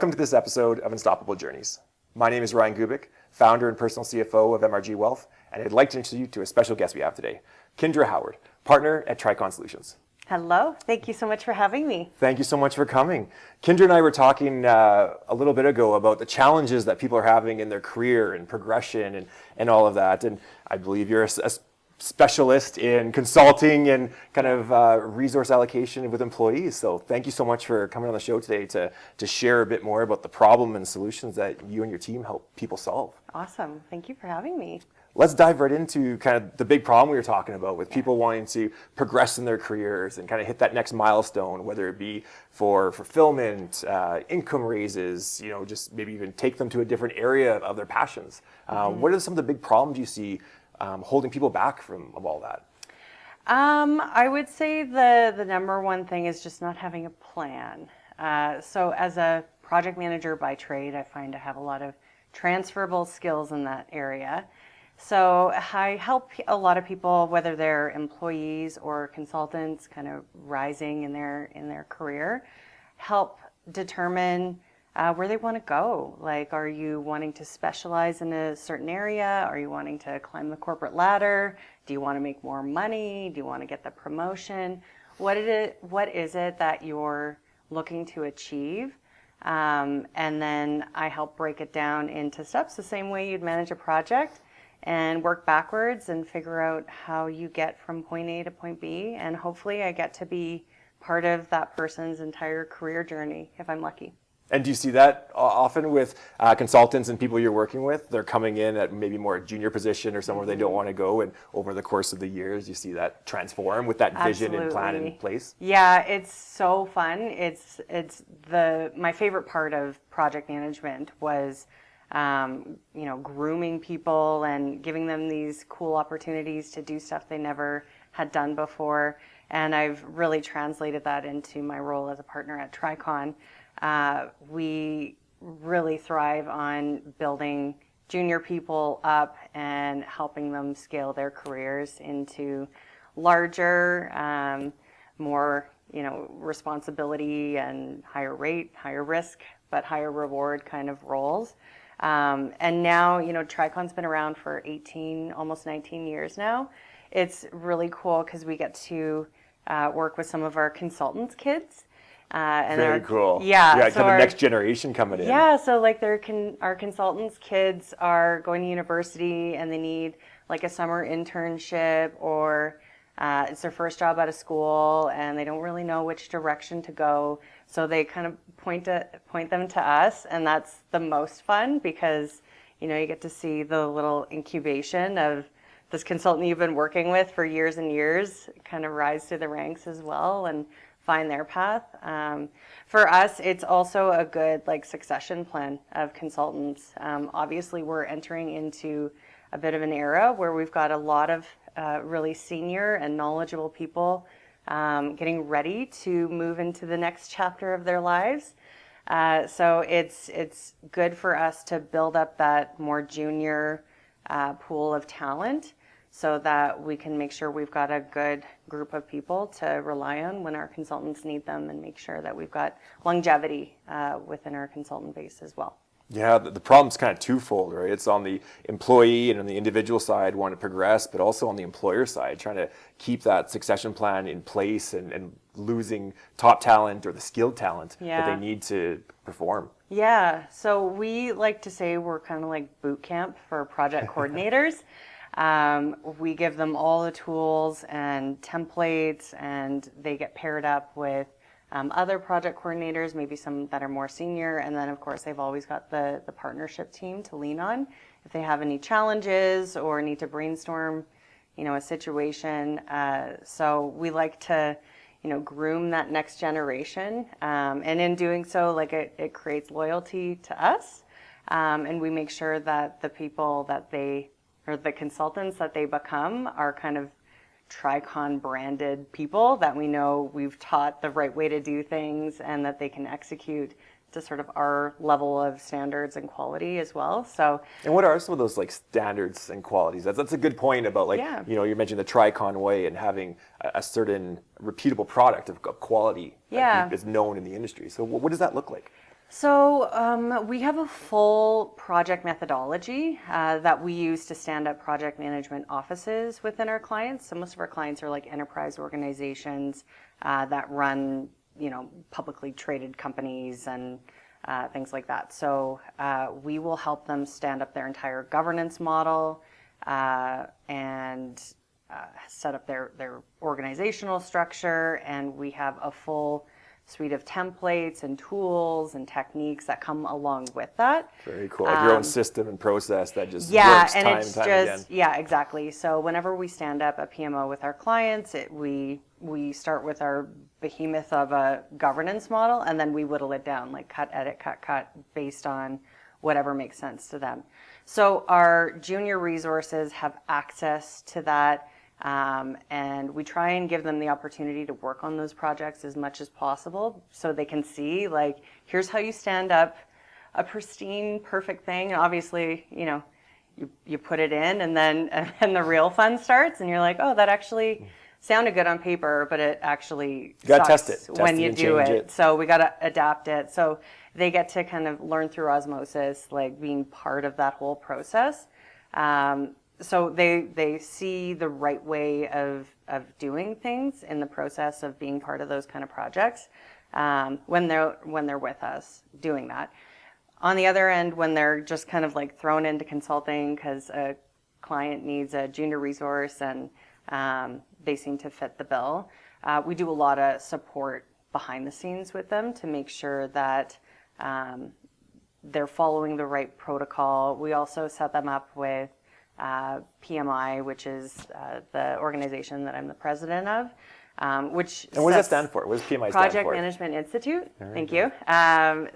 Welcome to this episode of Unstoppable Journeys. My name is Ryan Gubick, founder and personal CFO of MRG Wealth, and I'd like to introduce you to a special guest we have today, Kindra Howard, partner at Tricon Solutions. Hello, thank you so much for having me. Thank you so much for coming. Kindra and I were talking a little bit ago about the challenges that people are having in their career and progression and all of that, and I believe you're a specialist in consulting and kind of resource allocation with employees. So thank you so much for coming on the show today to share a bit more about the problem and solutions that you and your team help people solve. Awesome. Thank you for having me. Let's dive right into kind of the big problem we were talking about with people wanting to progress in their careers and kind of hit that next milestone, whether it be for fulfillment, income raises, just maybe even take them to a different area of their passions. What are some of the big problems you see holding people back from all that? I would say the number one thing is just not having a plan. So as a project manager by trade, I find I have a lot of transferable skills in that area. So I help a lot of people, whether they're employees or consultants, kind of rising in their career, help determine where they want to go. Like, are you wanting to specialize in a certain area? Are you wanting to climb the corporate ladder? Do you want to make more money? Do you want to get the promotion? What is it that you're looking to achieve? And then I help break it down into steps the same way you'd manage a project, and work backwards and figure out how you get from point A to point B. And hopefully I get to be part of that person's entire career journey if I'm lucky. And do you see that often with consultants and people you're working with? They're coming in at maybe more junior position or somewhere they don't want to go, and over the course of the years, you see that transform with that vision and plan in place? Yeah, it's so fun. It's my favorite part of project management was grooming people and giving them these cool opportunities to do stuff they never had done before. And I've really translated that into my role as a partner at Tricon. We really thrive on building junior people up and helping them scale their careers into larger, more, responsibility and higher rate, higher risk, but higher reward kind of roles. And now, Tricon's been around for 18, almost 19 years now. It's really cool because we get to work with some of our consultants' kids. Very cool. Yeah. Yeah, so kind of next generation coming in. Yeah, so like our consultants' kids are going to university and they need like a summer internship, or it's their first job out of school and they don't really know which direction to go. So they kind of point them to us, and that's the most fun because, you get to see the little incubation of this consultant you've been working with for years and years kind of rise through the ranks as well and find their path. For us, it's also a good succession plan of consultants. Obviously, we're entering into a bit of an era where we've got a lot of really senior and knowledgeable people getting ready to move into the next chapter of their lives. So it's good for us to build up that more junior pool of talent so that we can make sure we've got a good group of people to rely on when our consultants need them, and make sure that we've got longevity within our consultant base as well. Yeah, the problem's kind of twofold, right? It's on the employee and on the individual side wanting to progress, but also on the employer side, trying to keep that succession plan in place and losing top talent or the skilled talent that they need to perform. Yeah, so we like to say we're kind of like boot camp for project coordinators. We give them all the tools and templates, and they get paired up with other project coordinators, maybe some that are more senior, and then of course they've always got the partnership team to lean on if they have any challenges or need to brainstorm, a situation. So we like to, groom that next generation, and in doing so, it creates loyalty to us, and we make sure that the people that the consultants that they become are kind of Tricon branded people that we know we've taught the right way to do things and that they can execute to sort of our level of standards and quality as well. So, and what are some of those standards and qualities? That's a good point about you mentioned the Tricon way and having a certain repeatable product of quality that is known in the industry. So what does that look like? So we have a full project methodology that we use to stand up project management offices within our clients. So most of our clients are like enterprise organizations that run, publicly traded companies and things like that. So we will help them stand up their entire governance model and set up their organizational structure, and we have a full suite of templates and tools and techniques that come along with that. Very cool. Like your own system and process that just Yeah, works and time it's and time just, again. yeah, exactly. So whenever we stand up a PMO with our clients, we start with our behemoth of a governance model, and then we whittle it down, like cut, edit, cut, based on whatever makes sense to them. So our junior resources have access to that. And we try and give them the opportunity to work on those projects as much as possible so they can see, like, here's how you stand up a pristine, perfect thing. And obviously, you put it in, and then the real fun starts, and you're like, oh, that actually sounded good on paper, but it actually gotta sucks test it when you and do change it. it. So we got to adapt it. So they get to kind of learn through osmosis, like being part of that whole process. So they see the right way of doing things in the process of being part of those kind of projects when they're with us doing that. On the other end, when they're just kind of like thrown into consulting because a client needs a junior resource and they seem to fit the bill, we do a lot of support behind the scenes with them to make sure that they're following the right protocol. We also set them up with PMI, which is the organization that I'm the president of, which And what does that stand for? What does PMI stand Project for? Management Institute. Thank you.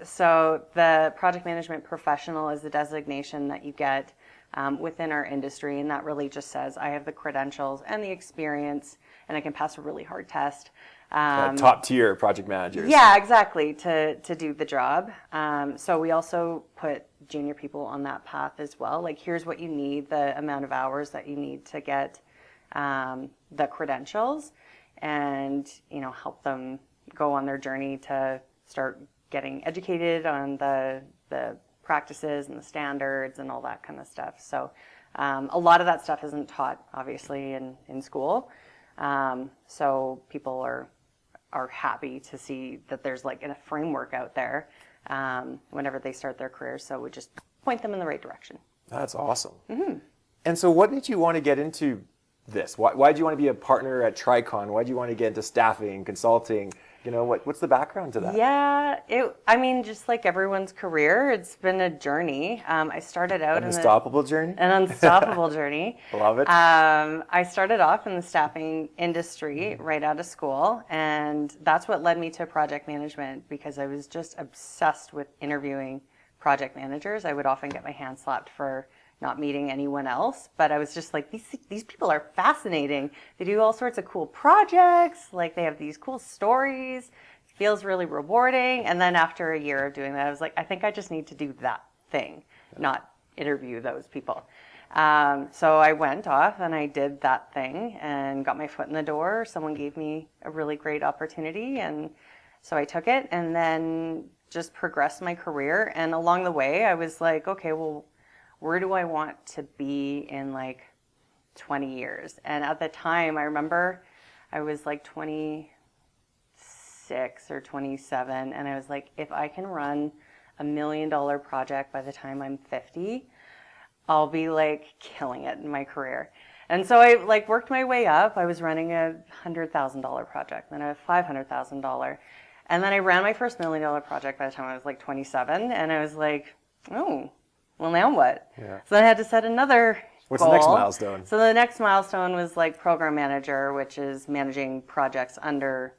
So the project management professional is the designation that you get within our industry, and that really just says I have the credentials and the experience, and I can pass a really hard test. Top tier project managers. Yeah, exactly, to do the job. So we also put junior people on that path as well. Like, here's what you need, the amount of hours that you need to get the credentials, and help them go on their journey to start getting educated on the practices and the standards and all that kind of stuff. So a lot of that stuff isn't taught, obviously, in school. So people are happy to see that there's like a framework out there whenever they start their careers. So we just point them in the right direction. That's awesome. Mm-hmm. And so what made you want to get into this? Why did you want to be a partner at Tricon? Why did you want to get into staffing, consulting? What's the background to that? Yeah, just like everyone's career, it's been a journey. I started out An unstoppable journey? An unstoppable journey. Love it. I started off in the staffing industry right out of school, and that's what led me to project management, because I was just obsessed with interviewing project managers. I would often get my hand slapped for not meeting anyone else, but I was just like, these people are fascinating. They do all sorts of cool projects, like they have these cool stories. It feels really rewarding. And then after a year of doing that, I was like, I think I just need to do that thing, not interview those people. So I went off and I did that thing and got my foot in the door. Someone gave me a really great opportunity, and so I took it and then just progressed my career. And along the way, I was like, okay, well, where do I want to be in like 20 years? And at the time, I remember I was like 26 or 27, and I was like, if I can run $1 million project by the time I'm 50, I'll be like killing it in my career. And so I like worked my way up. I was running a $100,000 project, then a $500,000. And then I ran my first $1 million project by the time I was like 27, and I was like, oh, well, now what? Yeah. So then I had to set another What's goal. the next milestone? So the next milestone was like program manager, which is managing projects under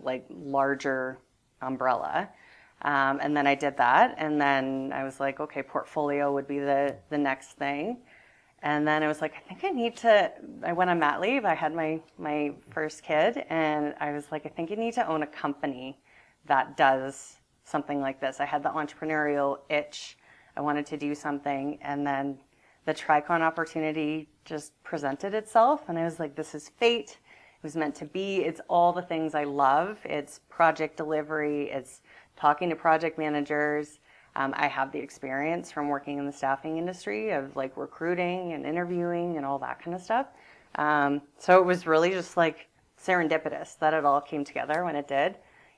like larger umbrella. And then I did that. And then I was like, okay, portfolio would be the next thing. And then I was like, I think I need to, I went on mat leave. I had my first kid, and I was like, I think I need to own a company that does something like this. I had the entrepreneurial itch. I wanted to do something, and then the Tricon opportunity just presented itself, and I was like, this is fate. It was meant to be. It's all the things I love. It's project delivery. It's talking to project managers. I have the experience from working in the staffing industry of like recruiting and interviewing and all that kind of stuff. So it was really just like serendipitous that it all came together when it did.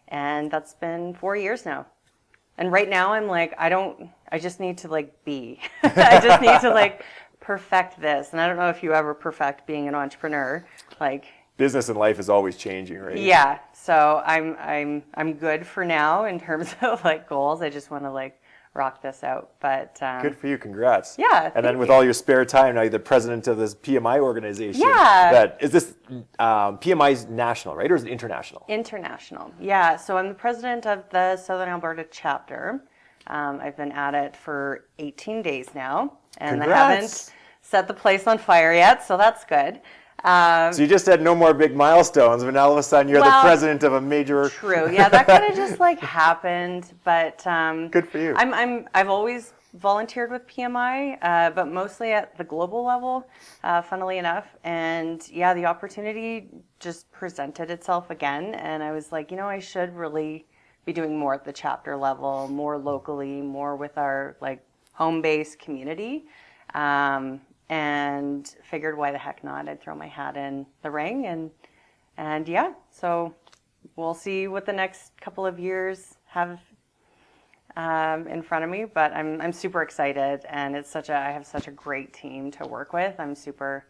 And that's been 4 years now. And right now I'm like, I just need to like be. I just need to like perfect this. And I don't know if you ever perfect being an entrepreneur. Like Business and life is always changing, right? yeah. So I'm good for now in terms of like goals. I just want to like rock this out. But Good for you. Congrats. Yeah. And then with you. all your spare time, now you're the president of this PMI organization. Yeah. Is this PMI's national, right? Or is it international? International. Yeah. So I'm the president of the Southern Alberta chapter. I've been at it for 18 days now. And Congrats. I haven't set the place on fire yet. So that's good. So you just had no more big milestones, but now all of a sudden you're the president of a major. True. Yeah, that kind of just like happened. But Good for you. I've always volunteered with PMI, but mostly at the global level, funnily enough. And yeah, the opportunity just presented itself again, and I was like, I should really be doing more at the chapter level, more locally, more with our like home-based community. And figured why the heck not? I'd throw my hat in the ring, and yeah, so we'll see what the next couple of years have in front of me. But I'm super excited, and I have such a great team to work with. I'm super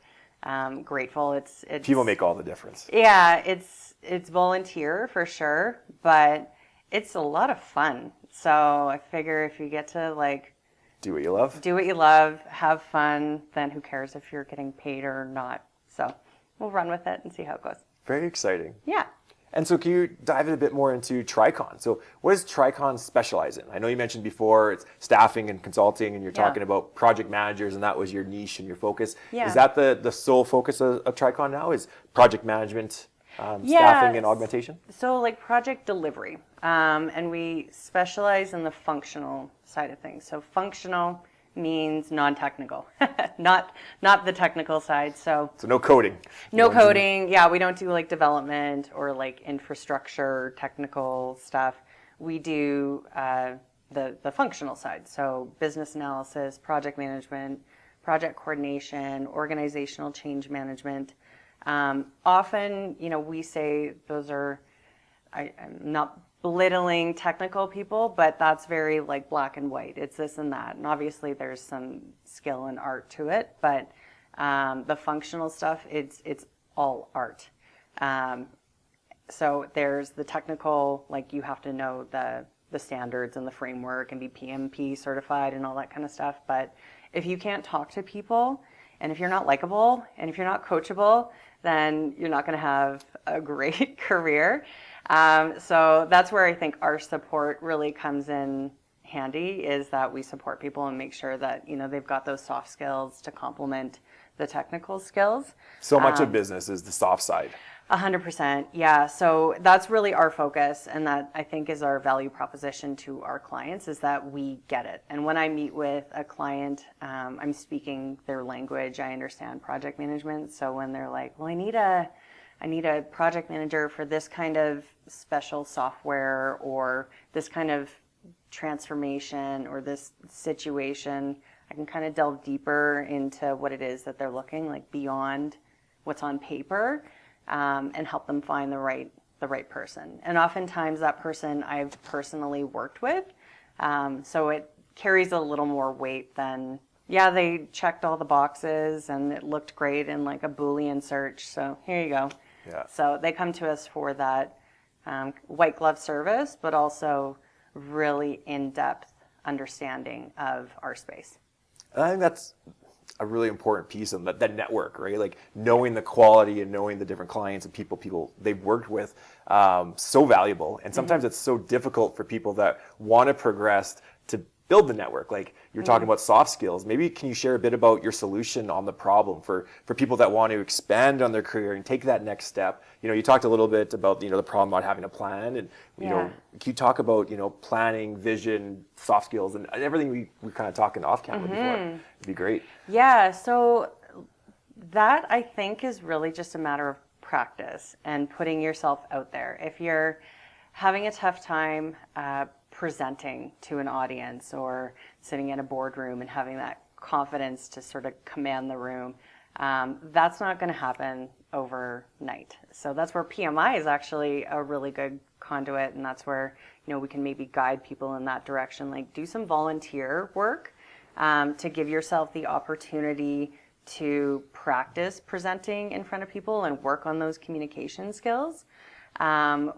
grateful. It's People make all the difference. Yeah, it's volunteer for sure, but it's a lot of fun. So I figure if you get to like Do what you love. do what you love, have fun, then who cares if you're getting paid or not. So we'll run with it and see how it goes. Very exciting. Yeah. And so can you dive in a bit more into Tricon? So what does Tricon specialize in? I know you mentioned before it's staffing and consulting, and you're talking about project managers, and that was your niche and your focus. Yeah. Is that the sole focus of Tricon now, is project management, staffing and augmentation? So like project delivery. And we specialize in the functional side of things. So functional means non-technical, not the technical side. So no coding. no coding. Yeah, we don't do like development or like infrastructure technical stuff. We do the functional side. So business analysis, project management, project coordination, organizational change management. Often, we say those are, I'm not belittling technical people, but that's very like black and white. It's this and that. And obviously there's some skill and art to it, but the functional stuff, it's all art. So there's the technical, like you have to know the standards and the framework and be PMP certified and all that kind of stuff. But if you can't talk to people, and if you're not likable, and if you're not coachable, then you're not going to have a great career. So that's where I think our support really comes in handy, is that we support people and make sure that, they've got those soft skills to complement the technical skills. So much of business is the soft side. 100%. Yeah. So that's really our focus. And that I think is our value proposition to our clients, is that we get it. And when I meet with a client, I'm speaking their language. I understand project management. So when they're like, well, I need a project manager for this kind of special software or this kind of transformation or this situation, I can kind of delve deeper into what it is that they're looking like beyond what's on paper. And help them find the right person. And oftentimes that person I've personally worked with. So it carries a little more weight than, they checked all the boxes and it looked great in like a Boolean search. So here you go. Yeah. So they come to us for that white glove service, but also really in-depth understanding of our space. I think that's a really important piece of that network, right? Like knowing the quality and knowing the different clients and people they've worked with, so valuable. And sometimes it's so difficult for people that want to progress to build the network. Like you're talking about soft skills. Maybe can you share a bit about your solution on the problem for people that want to expand on their career and take that next step? You talked a little bit about, the problem about having a plan, and, can you talk about, planning, vision, soft skills, and everything we kind of talking off camera before? It'd be great. Yeah. So that I think is really just a matter of practice and putting yourself out there. If you're having a tough time presenting to an audience or sitting in a boardroom and having that confidence to sort of command the room. That's not going to happen overnight. So that's where PMI is actually a really good conduit, and that's where, you know, we can maybe guide people in that direction. Like, do some volunteer work to give yourself the opportunity to practice presenting in front of people and work on those communication skills.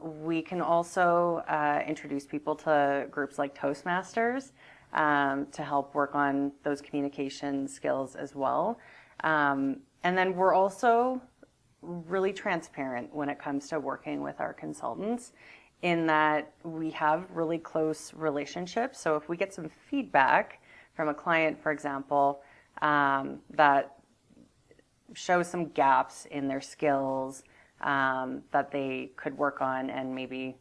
We can also introduce people to groups like Toastmasters to help work on those communication skills as well. And then we're also really transparent when it comes to working with our consultants, in that we have really close relationships. So if we get some feedback from a client, for example, that shows some gaps in their skills that they could work on, and maybe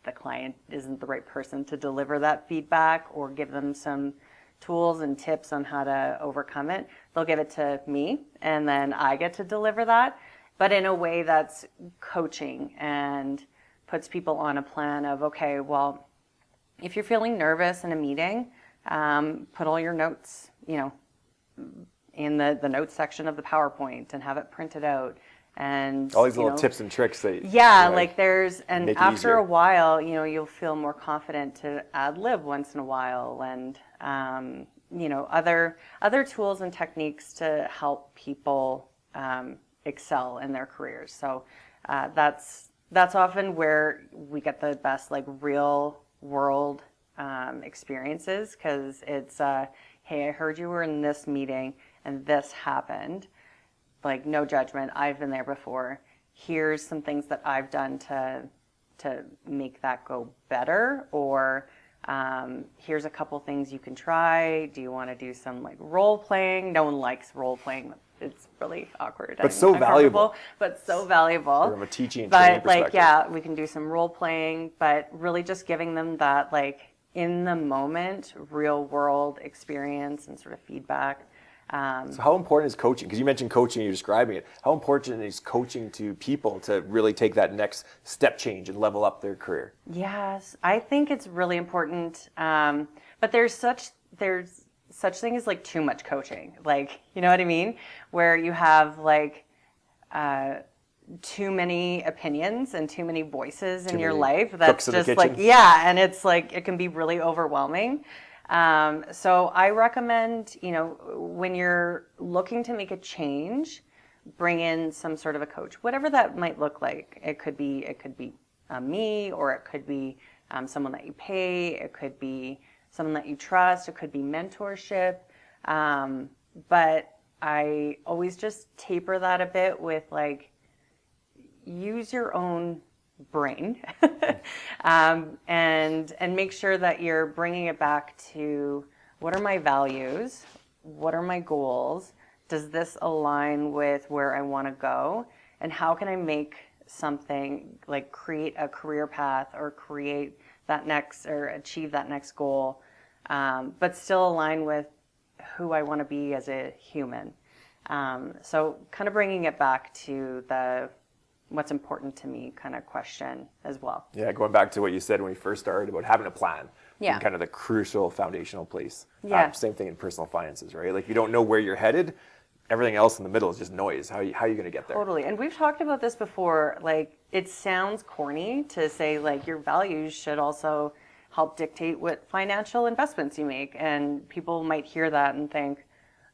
the client isn't the right person to deliver that feedback or give them some tools and tips on how to overcome it, they'll give it to me, and then I get to deliver that, but in a way that's coaching and puts people on a plan of, okay, well, if you're feeling nervous in a meeting, put all your notes, you know, in the notes section of the PowerPoint and have it printed out. And all these little tips and tricks that like there's, and after easier. a while, you know, you'll feel more confident to ad lib once in a while, and you know, other tools and techniques to help people excel in their careers. So that's often where we get the best, like, real world experiences, because it's hey, I heard you were in this meeting and this happened. Like, no judgment, I've been there before. Here's some things that I've done to make that go better, or here's a couple things you can try. Do you want to do some, like, role playing? No one likes role playing. It's really awkward. But so valuable. But so valuable. From a teaching and training perspective. Like, yeah, we can do some role playing, but really just giving them that, like, in the moment, real world experience and sort of feedback. So how important is coaching? Because you mentioned coaching, you're describing it. How important is coaching to people to really take that next step change and level up their career? Yes, I think it's really important. But there's such thing as, like, too much coaching. Like, you know what I mean? Where you have, like, too many opinions and too many voices in your life. That's just like, yeah, and it's like, it can be really overwhelming. So I recommend, you know, when you're looking to make a change, bring in some sort of a coach, whatever that might look like. It could be me, or it could be someone that you pay. It could be someone that you trust. It could be mentorship. But I always just taper that a bit with, like, use your own brain and make sure that you're bringing it back to, what are my values? What are my goals? Does this align with where I want to go? And how can I make something, like, create a career path or create that next, or achieve that next goal, but still align with who I want to be as a human? So kind of bringing it back to the what's important to me kind of question as well. Yeah, going back to what you said when we first started about having a plan. Yeah. Kind of the crucial foundational place. Yeah. Same thing in personal finances, right? Like, if you don't know where you're headed, everything else in the middle is just noise. How are you going to get there? Totally. And we've talked about this before. Like, it sounds corny to say, like, your values should also help dictate what financial investments you make. And people might hear that and think,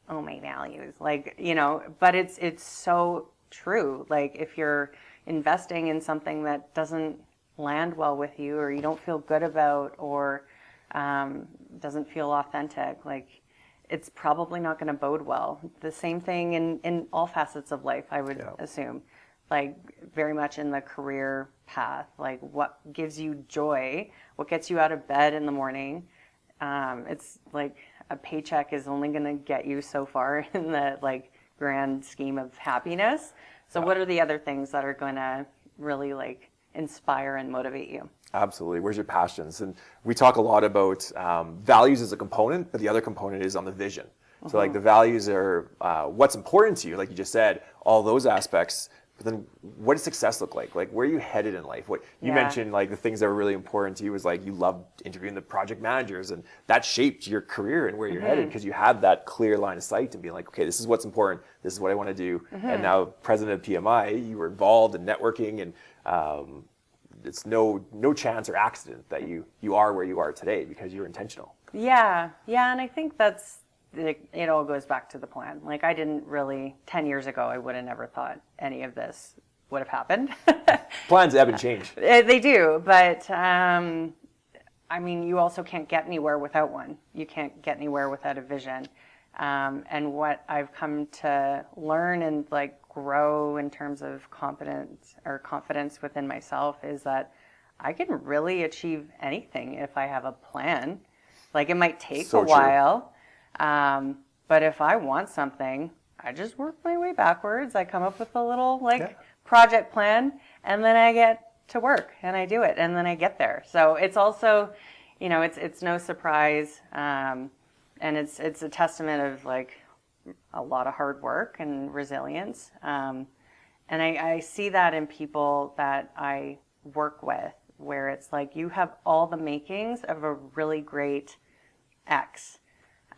oh, my values. Like, you know, but it's so true. Like, if you're investing in something that doesn't land well with you, or you don't feel good about, or doesn't feel authentic, like, it's probably not going to bode well. The same thing in all facets of life, I would assume. Like, very much in the career path, like, what gives you joy, what gets you out of bed in the morning. It's like, a paycheck is only going to get you so far in the, like, grand scheme of happiness. So what are the other things that are going to really, like, inspire and motivate you? Absolutely. Where's your passions? And we talk a lot about values as a component, but the other component is on the vision. So, like, the values are what's important to you, like you just said, all those aspects. But then what does success look like? Like, where are you headed in life? What you Yeah. mentioned, like the things that were really important to you was like you loved interviewing the project managers, and that shaped your career and where you're headed because you had that clear line of sight and being like, okay, this is what's important. This is what I want to do. And now, president of PMI, you were involved in networking, and it's no chance or accident that you are where you are today because you're intentional. Yeah, and I think it all goes back to the plan. Like, I didn't really, 10 years ago, I would have never thought any of this would have happened. Plans ebb and change. They do, but I mean, you also can't get anywhere without one. You can't get anywhere without a vision. And what I've come to learn and like grow in terms of confidence within myself is that I can really achieve anything if I have a plan. Like, it might take So a while, but if I want something, I just work my way backwards. I come up with a little project plan, and then I get to work and I do it, and then I get there. So it's also, it's no surprise, and it's a testament of like a lot of hard work and resilience. And I see that in people that I work with, where it's like you have all the makings of a really great X.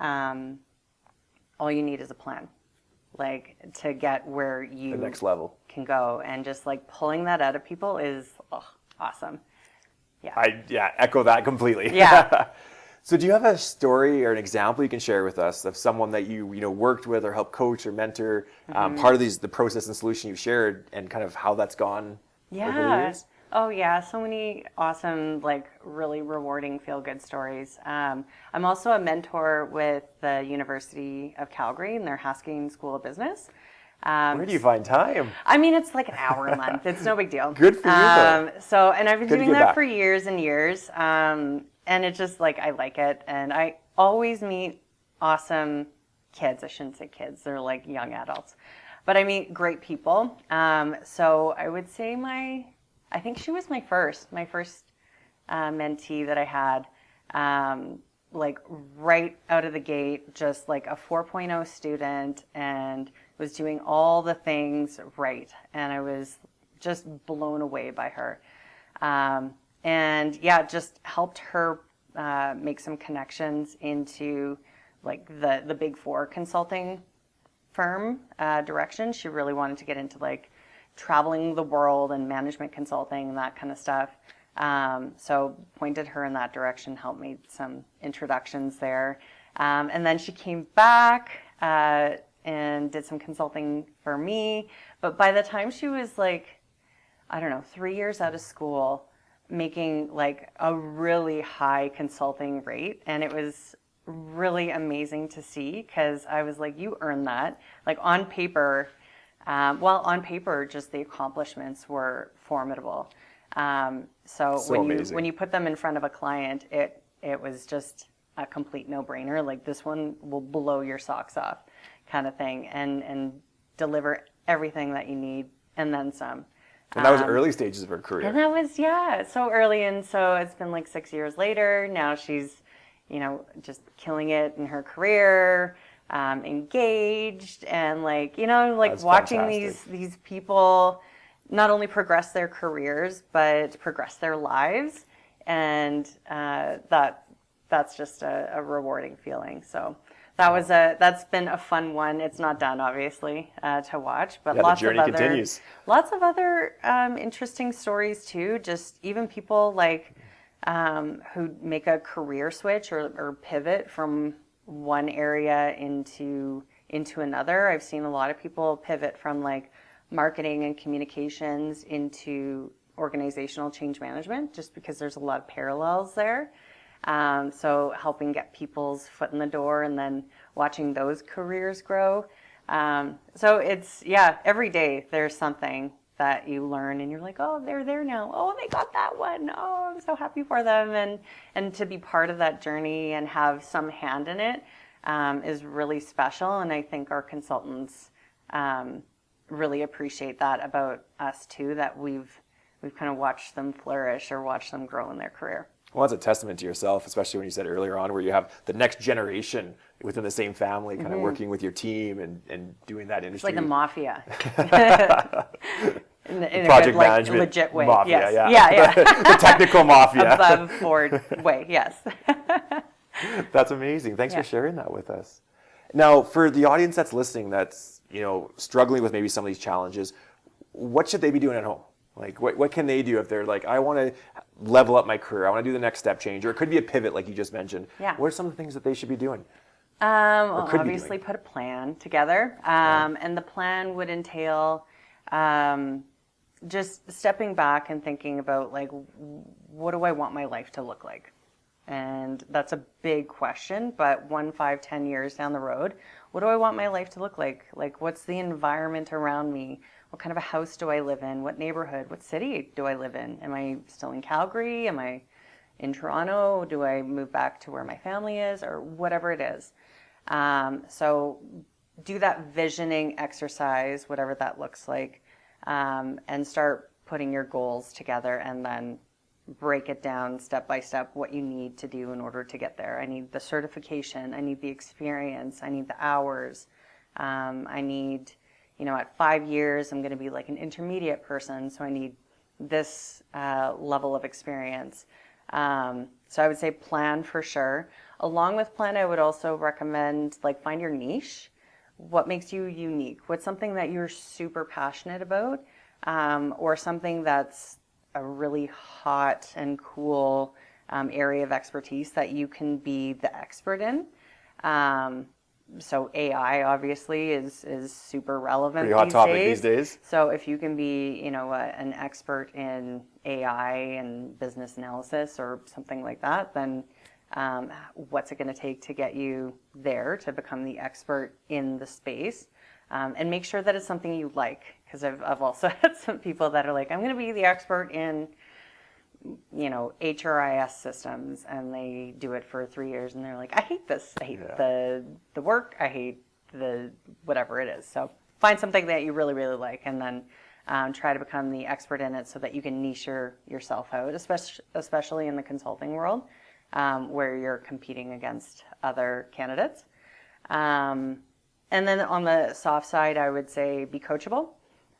All you need is a plan, like to get where you The next level can go, and just like pulling that out of people is awesome. Yeah. I echo that completely. Yeah. So do you have a story or an example you can share with us of someone that you worked with or helped coach or mentor, part of the process and solution you shared, and kind of how that's gone over the years? Oh yeah, so many awesome, like really rewarding feel-good stories. I'm also a mentor with the University of Calgary in their Haskins School of Business. Where do you find time? I mean, it's like an hour a month. It's no big deal. Good for you, though. And I've been Good to doing give that back. for years and years. And it's just like, I like it. And I always meet awesome kids. I shouldn't say kids. They're like young adults. But I meet great people. So I would say I think she was my first mentee that I had, like right out of the gate, just like a 4.0 student, and was doing all the things right. And I was just blown away by her. And yeah, just helped her make some connections into like the Big Four consulting firm direction. She really wanted to get into like traveling the world and management consulting and that kind of stuff. So pointed her in that direction, helped me some introductions there. And then she came back and did some consulting for me. But by the time she was like, I don't know, 3 years out of school, making like a really high consulting rate. And it was really amazing to see, because I was like, you earned that. Like on paper, just the accomplishments were formidable. So when you put them in front of a client, it was just a complete no-brainer. Like, this one will blow your socks off, kind of thing, and deliver everything that you need and then some. And that was early stages of her career. And that was so early, and so it's been like 6 years later. Now she's, just killing it in her career. Engaged, and That's watching fantastic. these people not only progress their careers but progress their lives, and that's just a rewarding feeling. So that's been a fun one. It's not done, obviously, to watch, but the journey continues. Lots of other interesting stories too. Just even people like who make a career switch or pivot from one area into another. I've seen a lot of people pivot from like marketing and communications into organizational change management, just because there's a lot of parallels there. So helping get people's foot in the door and then watching those careers grow. So it's, every day there's something that you learn and you're like, oh, they're there now. Oh, they got that one. Oh, I'm so happy for them. And to be part of that journey and have some hand in it is really special. And I think our consultants really appreciate that about us too, that we've kind of watched them flourish or watched them grow in their career. Well, that's a testament to yourself, especially when you said earlier on where you have the next generation within the same family kind of working with your team and doing that industry. It's like the mafia. in a Project good, like, management legit way. mafia, yes. yeah. The technical mafia. Above board way, yes. That's amazing. Thanks for sharing that with us. Now, for the audience that's listening that's, struggling with maybe some of these challenges, what should they be doing at home? Like, what can they do if they're like, I want to level up my career, I want to do the next step change, or it could be a pivot like you just mentioned. Yeah. What are some of the things that they should be doing? Well, obviously put a plan together. And the plan would entail just stepping back and thinking about, like, what do I want my life to look like? And that's a big question, but 1, 5, 10 years down the road, what do I want my life to look like? Like, what's the environment around me? What kind of a house do I live in? What neighborhood? What city do I live in? Am I still in Calgary? Am I in Toronto? Do I move back to where my family is? Or whatever it is. So do that visioning exercise, whatever that looks like, and start putting your goals together and then break it down step by step what you need to do in order to get there. I need the certification. I need the experience. I need the hours. I need, at 5 years, I'm going to be like an intermediate person, so I need this level of experience. So I would say plan for sure. Along with plan, I would also recommend, like, find your niche. What makes you unique? What's something that you're super passionate about, or something that's a really hot and cool area of expertise that you can be the expert in. So AI obviously is super relevant. Pretty hot topic these days. So if you can be, an expert in AI and business analysis or something like that, then what's it going to take to get you there to become the expert in the space? And make sure that it's something you like, because I've also had some people that are like, I'm going to be the expert in, HRIS systems, and they do it for 3 years, and they're like, I hate this. I hate the work. I hate the whatever it is. So find something that you really, really like, and then try to become the expert in it so that you can niche yourself out, especially in the consulting world, where you're competing against other candidates. And then on the soft side, I would say be coachable,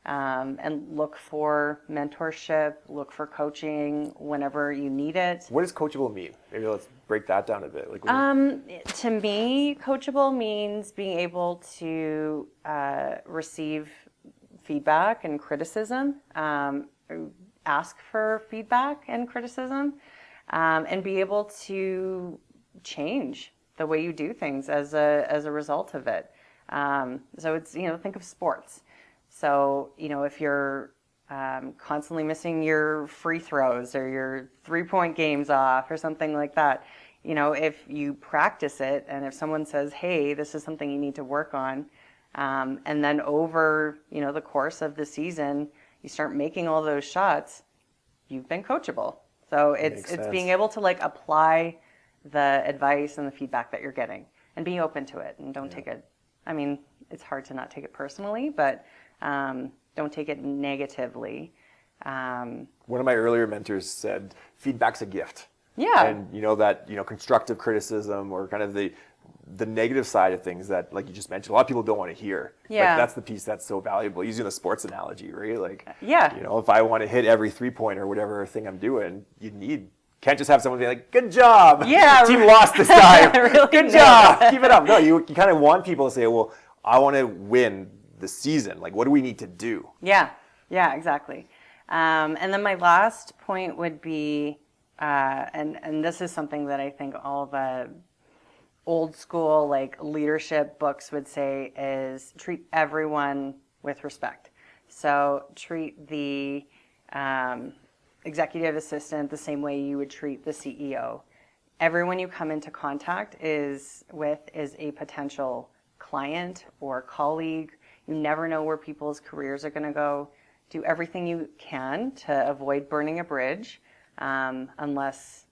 and look for mentorship, look for coaching whenever you need it. What does coachable mean? Maybe let's break that down a bit. Like, to me, coachable means being able to receive feedback and criticism, ask for feedback and criticism, and be able to change the way you do things as a result of it. So it's, think of sports. So, if you're constantly missing your free throws or your 3-point games off or something like that, if you practice it and if someone says, hey, this is something you need to work on, and then over, the course of the season, you start making all those shots, you've been coachable. So it's being able to, like, apply the advice and the feedback that you're getting and be open to it and don't take it. I mean, it's hard to not take it personally, but don't take it negatively. One of my earlier mentors said, feedback's a gift. Yeah. And that constructive criticism or kind of the negative side of things that, like you just mentioned, a lot of people don't want to hear. Yeah. Like, that's the piece that's so valuable. Using the sports analogy, right? Like, yeah. If I want to hit every 3-point or whatever thing I'm doing, can't just have someone be like, good job. Yeah. The team lost this time. Really good job. Keep it up. No, you kind of want people to say, well, I want to win the season. Like, what do we need to do? Yeah, exactly. And then my last point would be, and this is something that I think all the old school, like, leadership books would say, is treat everyone with respect. So treat the executive assistant the same way you would treat the CEO. Everyone you come into contact with is a potential client or colleague. You never know where people's careers are going to go. Do everything you can to avoid burning a bridge, unless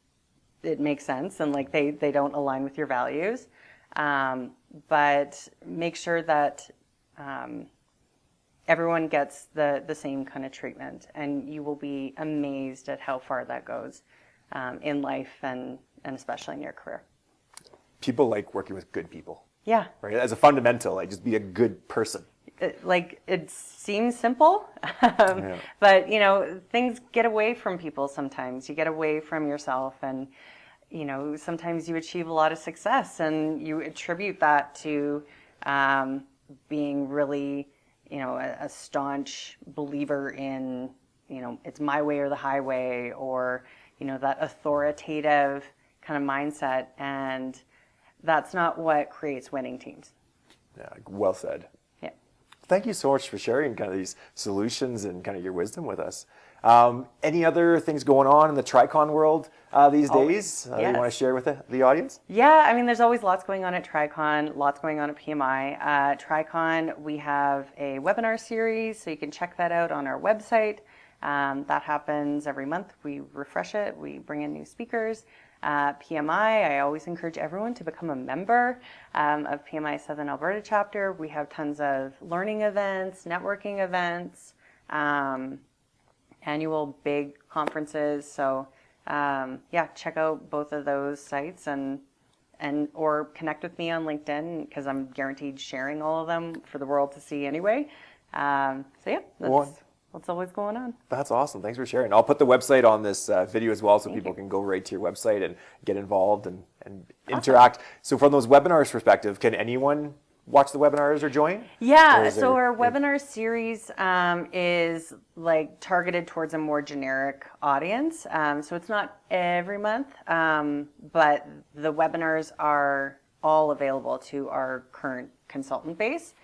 it makes sense and, like, they don't align with your values. But make sure that everyone gets the same kind of treatment, and you will be amazed at how far that goes. in life and especially in your career. People like working with good people, Yeah. right? As a fundamental, like just be a good person. It seems simple, but things get away from people sometimes. You get away from yourself, and sometimes you achieve a lot of success, and you attribute that to being really, a staunch believer in, it's my way or the highway, or that authoritative kind of mindset, and that's not what creates winning teams. Yeah, well said. Yeah. Thank you so much for sharing kind of these solutions and kind of your wisdom with us. Any other things going on in the Tricon world these days Yes. you want to share with the audience? Yeah, I mean, there's always lots going on at Tricon, lots going on at PMI. Tricon, we have a webinar series, so you can check that out on our website. That happens every month. We refresh it. We bring in new speakers. PMI, I always encourage everyone to become a member of PMI Southern Alberta chapter. We have tons of learning events, networking events, annual big conferences. So check out both of those sites and or connect with me on LinkedIn, because I'm guaranteed sharing all of them for the world to see anyway. That's always going on. That's awesome. Thanks for sharing. I'll put the website on this video as well, so people can go right to your website and get involved and interact. So from those webinars perspective, can anyone watch the webinars or join? Yeah, so our webinar series is like targeted towards a more generic audience. So it's not every month, but the webinars are all available to our current consultant base.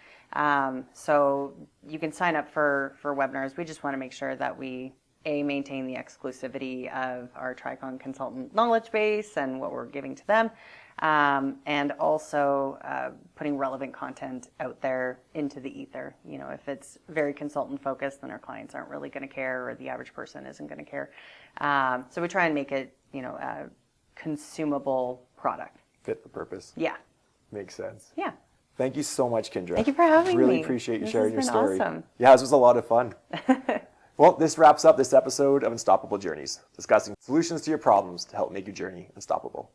So you can sign up for webinars. We just want to make sure that we maintain the exclusivity of our Tricon consultant knowledge base and what we're giving to them, and also putting relevant content out there into the ether. If it's very consultant focused, then our clients aren't really going to care, or the average person isn't going to care. So we try and make it, a consumable product. Fit the purpose. Yeah. Makes sense. Yeah. Thank you so much, Kindra. Thank you for having me. Really appreciate you sharing your story. Awesome. Yeah, this was a lot of fun. Well, this wraps up this episode of Unstoppable Journeys, discussing solutions to your problems to help make your journey unstoppable.